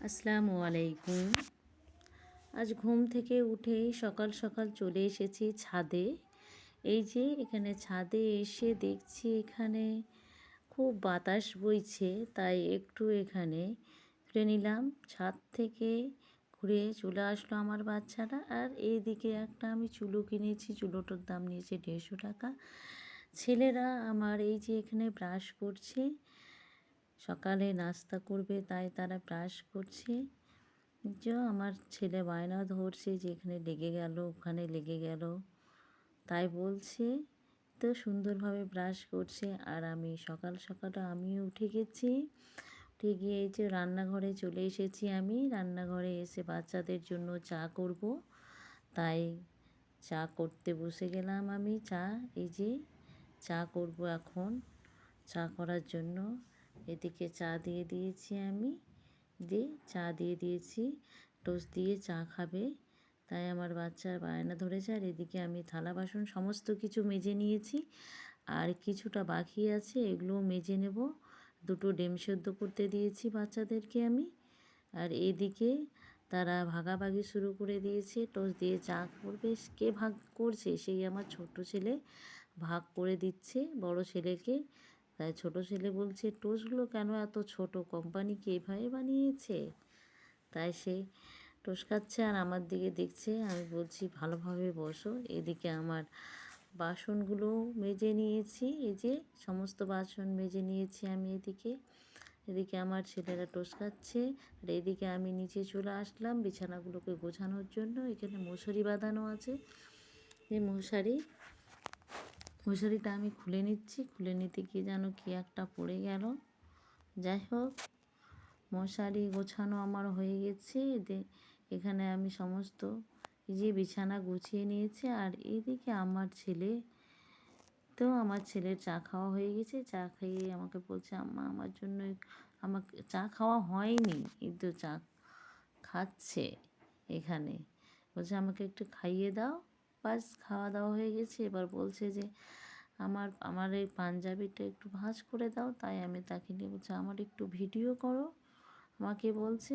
আসসালামু আলাইকুম। আজ ঘুম থেকে উঠেই সকাল সকাল চলে এসেছি ছাদে। এই যে এখানে ছাদে এসে দেখছি এখানে খুব বাতাস বইছে, তাই একটু এখানে ঘুরে নিলাম। ছাদ থেকে ঘুরে চলে আসলো আমার বাচ্চারা। আর এইদিকে একটা আমি চুলো কিনেছি, চুলোটার দাম নিয়েছে 150 টাকা। ছেলেরা আমার এই যে এখানে ব্রাশ করছে, সকালে নাস্তা করবে তাই তারা ব্রাশ করছে। যে আমার ছেলে বায়না ধরছে যে এখানে লেগে গেল, ওখানে লেগে গেল, তাই বলছে। তো সুন্দরভাবে ব্রাশ করছে। আর আমি সকাল সকাল আমিও উঠে গেছি। উঠে গিয়ে এই যে রান্নাঘরে চলে এসেছি। আমি রান্নাঘরে এসে বাচ্চাদের জন্য চা করব, তাই চা করতে বসে গেলাম। আমি এই যে চা করব এখন। চা করার জন্য এদিকে চা দিয়ে দিয়েছি আমি, চা দিয়ে দিয়েছি। টোস্ট দিয়ে চা খাবে, তাই আমার বাচ্চার বায়না ধরেছে। আর এদিকে আমি থালা বাসন সমস্ত কিছু মেজে নিয়েছি, আর কিছুটা বাকি আছে, এগুলোও মেজে নেব। দুটো ডিম সেদ্ধ করতে দিয়েছি বাচ্চাদেরকে আমি। আর এদিকে তারা ভাগাভাগি শুরু করে দিয়েছে, টোস্ট দিয়ে চা করবে। কে ভাগ করছে? সেই আমার ছোট ছেলে ভাগ করে দিচ্ছে বড় ছেলেকে। তাই ছোট ছেলে বলছে, টোস্টগুলো কেন এত ছোট, কোম্পানি কি এভাবে বানিয়েছে? তাই সে টোস্ট খাচ্ছে আর আমার দিকে দেখছে। আমি বলছি ভালোভাবে বসো। এদিকে আমার বাসনগুলো মেজে নিয়েছি, এই যে সমস্ত বাসন মেজে নিয়েছি আমি। এদিকে আমার ছেলেরা টোস্ট খাচ্ছে। আর এদিকে আমি নিচে চলে আসলাম বিছানাগুলোকে গোছানোর জন্য। এখানে মশারি বাঁধানো আছে, এই মশারিটা আমি খুলে নিচ্ছি। খুলে নিতে গিয়ে যেন কি একটা পড়ে গেল। যাই হোক, মশারি গোছানো আমার হয়ে গেছে। এখানে আমি সমস্ত এই যে বিছানা গুছিয়ে নিয়েছি। আর এইদিকে আমার ছেলের চা খাওয়া হয়ে গেছে। চা খেয়ে আমাকে বলছে, আম্মা আমার জন্য, আমাকে চা খাওয়া হয়নি কিন্তু চা খাচ্ছে এখানে। বলছে আমাকে একটু খাইয়ে দাও। বাস খাওয়া দাওয়া হয়ে গেছে। এবার বলছে যে আমার এই পাঞ্জাবিটা একটু ভাঁজ করে দাও। তাই আমি তাকে নিয়ে বলছি আমার একটু ভিডিও করো, আমাকে বলছে।